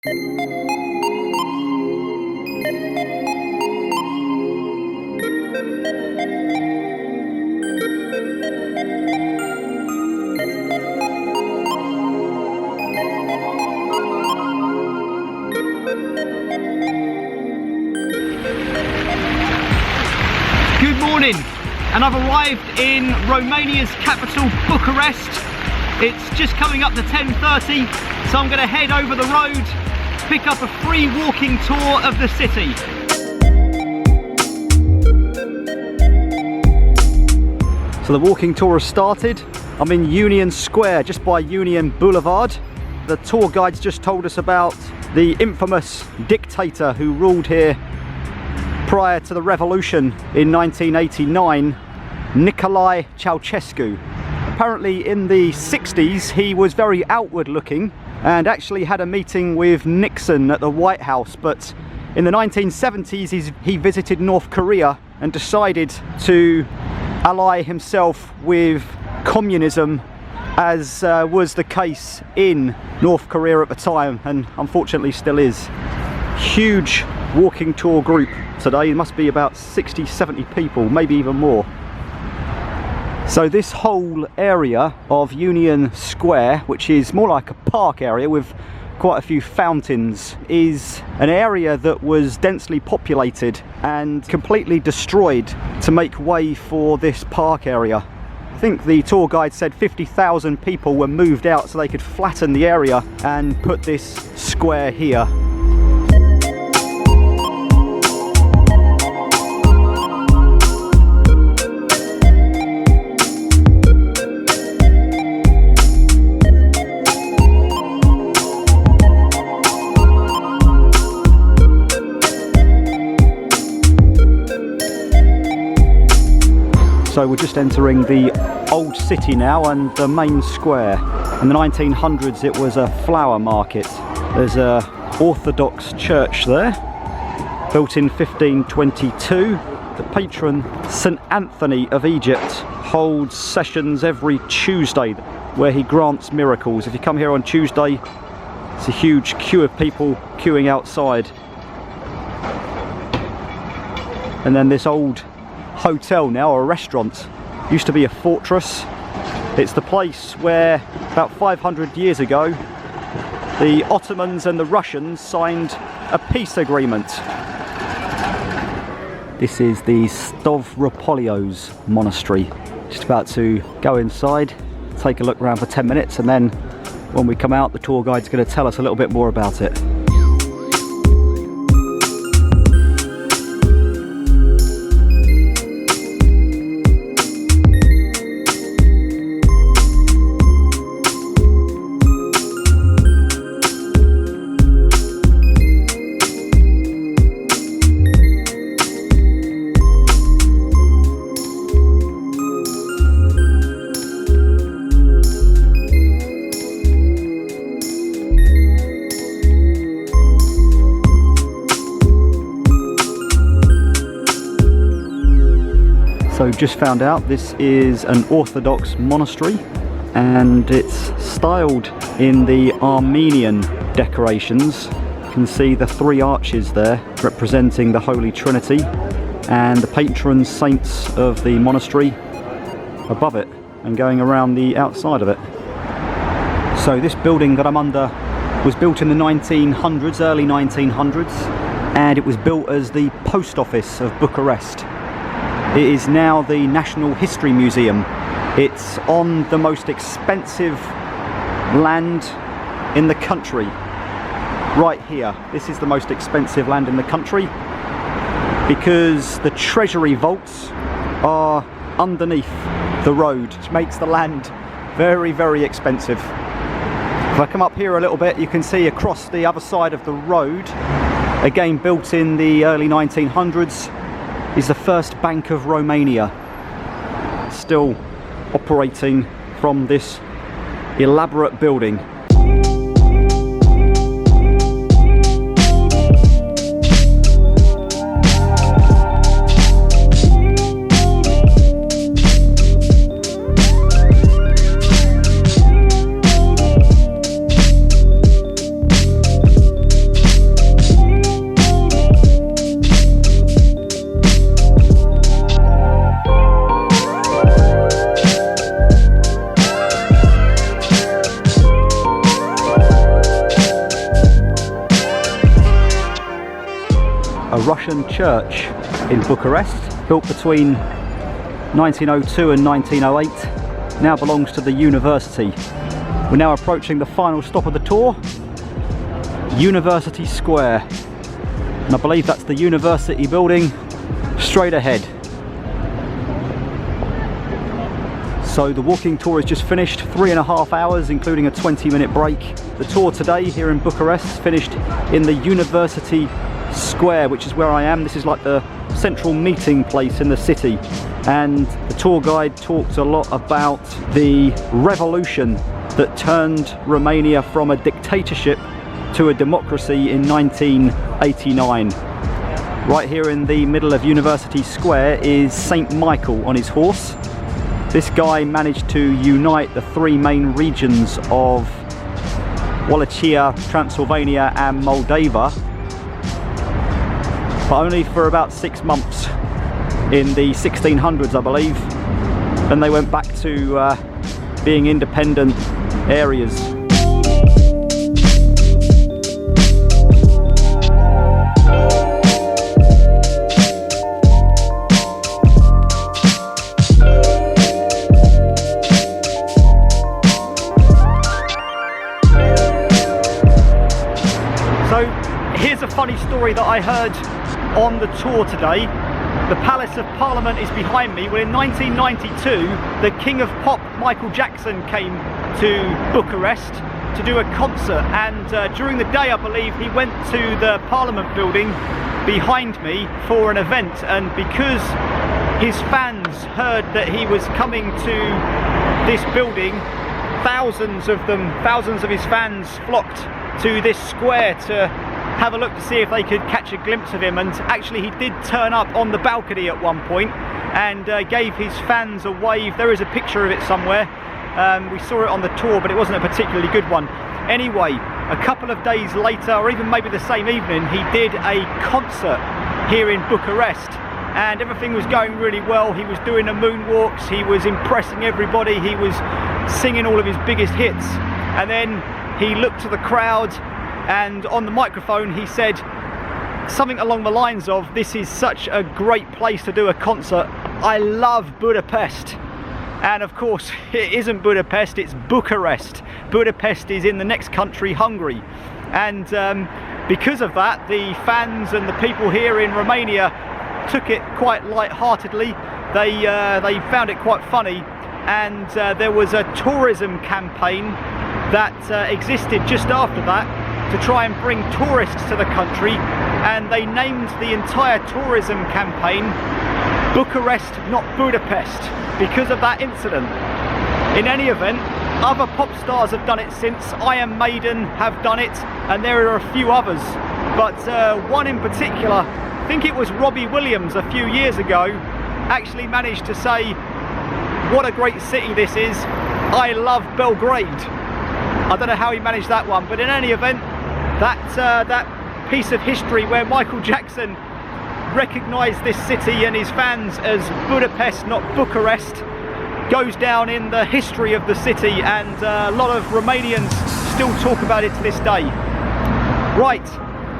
Good morning, and I've arrived in Romania's capital, Bucharest. It's just coming up to 10:30, so I'm going to head over the road, pick up a free walking tour of the city. So the walking tour has started. I'm in Union Square, just by Union Boulevard. The tour guides just told us about the infamous dictator who ruled here prior to the revolution in 1989, Nicolae Ceausescu. Apparently in the 60s he was very outward looking and actually had a meeting with Nixon at the White House, but in the 1970s he visited North Korea and decided to ally himself with communism, as was the case in North Korea at the time, and unfortunately still is. Huge walking tour group today. It must be about 60-70 people, maybe even more. So this whole area of Union Square, which is more like a park area with quite a few fountains, is an area that was densely populated and completely destroyed to make way for this park area. I think the tour guide said 50,000 people were moved out so they could flatten the area and put this square here. So we're just entering the old city now and the main square. In the 1900s it was a flower market. There's a Orthodox church there, built in 1522. The patron St. Anthony of Egypt holds sessions every Tuesday where he grants miracles. If you come here on Tuesday, it's a huge queue of people queuing outside. And then this old hotel now, a restaurant, used to be a fortress. It's the place where about 500 years ago the Ottomans and the Russians signed a peace agreement. This is the Stavropoleos Monastery. Just about to go inside, take a look around for 10 minutes, and then when we come out the tour guide's going to tell us a little bit more about it. So just found out this is an Orthodox monastery and it's styled in the Armenian decorations. You can see the three arches there representing the Holy Trinity and the patron saints of the monastery above it and going around the outside of it. So this building that I'm under was built in the 1900s, early 1900s, and it was built as the post office of Bucharest. It is now the National History Museum. It's on the most expensive land in the country, right here. This is the most expensive land in the country because the treasury vaults are underneath the road, which makes the land very, very expensive. If I come up here a little bit, you can see across the other side of the road, again built in the early 1900s, is the first Bank of Romania, still operating from this elaborate building. a Russian church in Bucharest, built between 1902 and 1908, now belongs to the university. We're now approaching the final stop of the tour, University Square, and I believe that's the university building straight ahead. So the walking tour is just finished, 3.5 hours including a 20-minute break. The tour today here in Bucharest finished in the University Square, which is where I am. This is like the central meeting place in the city, and the tour guide talked a lot about the revolution that turned Romania from a dictatorship to a democracy in 1989. Right here in the middle of University Square is Saint Michael on his horse. This guy managed to unite the three main regions of Wallachia, Transylvania and Moldova, but only for about 6 months in the 1600s, I believe. Then they went back to being independent areas. Here's a funny story that I heard on the tour today. The Palace of Parliament is behind me. Well, in 1992, the King of Pop, Michael Jackson, came to Bucharest to do a concert, and during the day, I believe, he went to the Parliament building behind me for an event, and because his fans heard that he was coming to this building, thousands of his fans flocked to this square to have a look to see if they could catch a glimpse of him. And actually he did turn up on the balcony at one point and gave his fans a wave. There is a picture of it somewhere. We saw it on the tour, but it wasn't a particularly good one. Anyway, a couple of days later, or even maybe the same evening, he did a concert here in Bucharest, and everything was going really well. He was doing the moonwalks, he was impressing everybody, he was singing all of his biggest hits, and then he looked to the crowd, and on the microphone he said something along the lines of, "This is such a great place to do a concert. I love Budapest." And of course it isn't Budapest, it's Bucharest. Budapest is in the next country, Hungary. And because of that, the fans and the people here in Romania took it quite light-heartedly. They found it quite funny, and there was a tourism campaign that existed just after that to try and bring tourists to the country, and they named the entire tourism campaign Bucharest, not Budapest, because of that incident. In any event, other pop stars have done it since. Iron Maiden have done it, and there are a few others, but one in particular, I think it was Robbie Williams a few years ago, actually managed to say, "What a great city this is, I love Belgrade." I don't know how he managed that one, but in any event, that piece of history where Michael Jackson recognised this city and his fans as Budapest, not Bucharest, goes down in the history of the city, and a lot of Romanians still talk about it to this day. Right,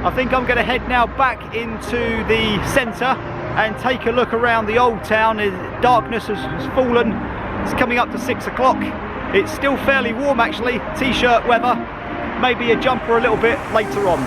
I think I'm going to head now back into the centre and take a look around the old town. Darkness has fallen, it's coming up to 6 o'clock. It's still fairly warm actually, t-shirt weather, maybe a jumper a little bit later on.